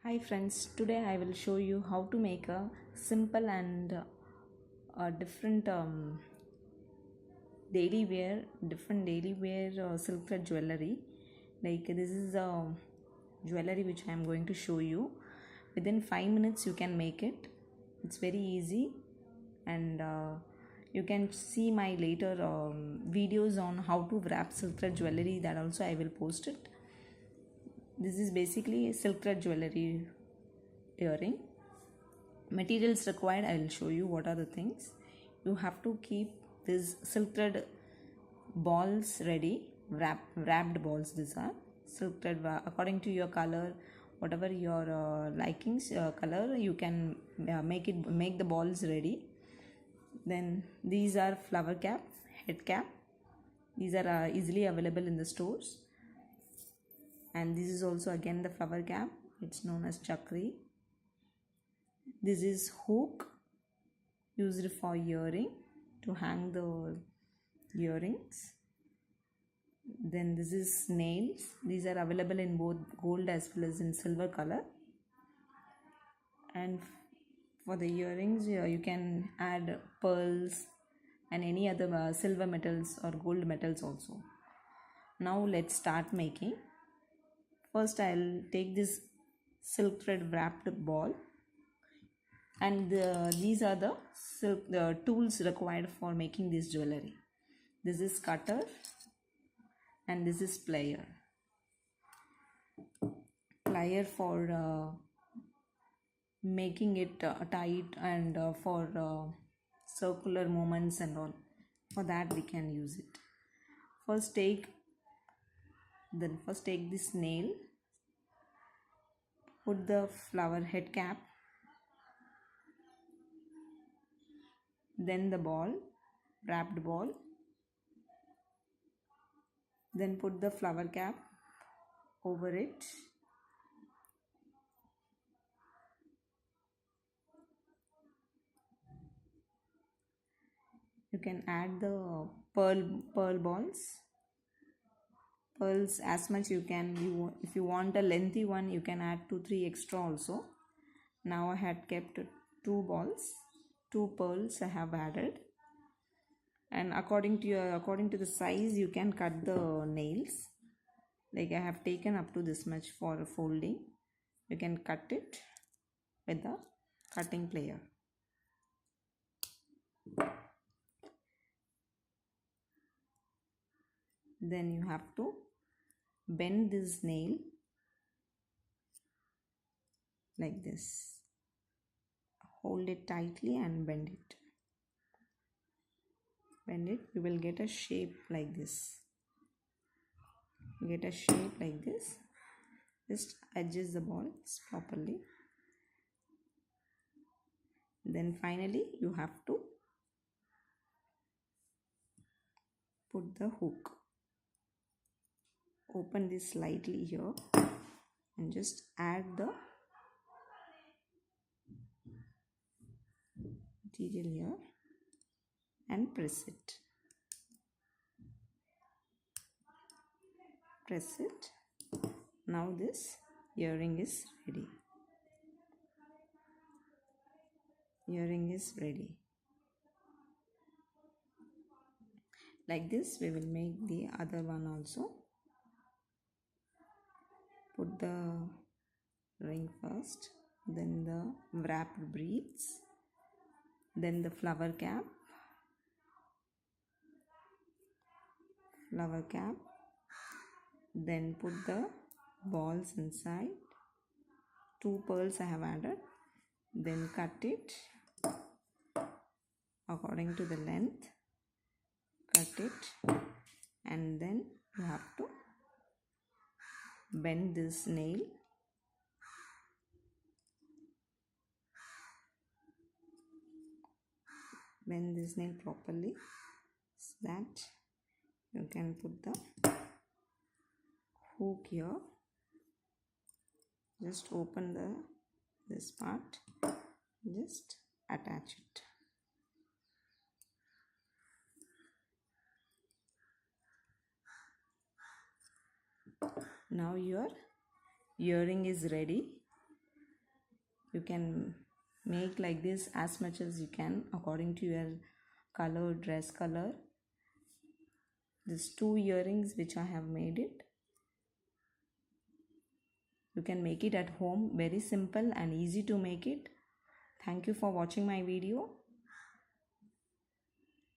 Hi friends, today I will show you how to make a simple and different different daily wear silk thread jewelry. Like this is a jewelry which I am going to show you. Within 5 minutes you can make it. It's very easy and you can see my later videos on how to wrap silk thread jewelry, that also I will post it. This is basically silk thread jewelry earring. Materials required, I will show you what are the things. You have to keep these silk thread balls ready, wrapped balls. These are silk thread according to your color, whatever your likings color, you can make the balls ready. Then these are flower cap, head cap. These are easily available in the stores. And this is also again the flower cap, it's known as chakri. This is hook used for earring, to hang the earrings. Then this is nails. These are available in both gold as well as in silver color. And for the earrings, you can add pearls and any other silver metals or gold metals also. Now let's start making. First I'll take this silk thread wrapped ball, and these are the tools required for making this jewelry. This is cutter and this is plier for making it tight, and for circular movements and all. For that we can use it. First take this nail, put the flower head cap, then the ball, wrapped ball, then put the flower cap over it. You can add the pearl pearls as much you can. If you want a lengthy one, you can add 2-3 extra also. Now I had kept 2 pearls I have added, and according to the size you can cut the nails. Like I have taken up to this much for folding. You can cut it with the cutting plier. Then you have to bend this nail like this. Hold it tightly and bend it. You will get a shape like this. Just adjust the balls properly. Then finally you have to put the hook. Open this slightly here and just add the material here and press it. Now this earring is ready. Like this we will make the other one also. Put the ring first, then the wrapped beads, then the flower cap, then put the balls inside. 2 pearls I have added. Then cut it according to the length. And then you have to bend this nail. Bend this nail properly so that you can put the hook here. Just open this part, just attach it. Now your earring is ready. You can make like this as much as you can according to your color, dress color. These 2 earrings which I have made it. You can make it at home, very simple and easy to make it. Thank you for watching my video.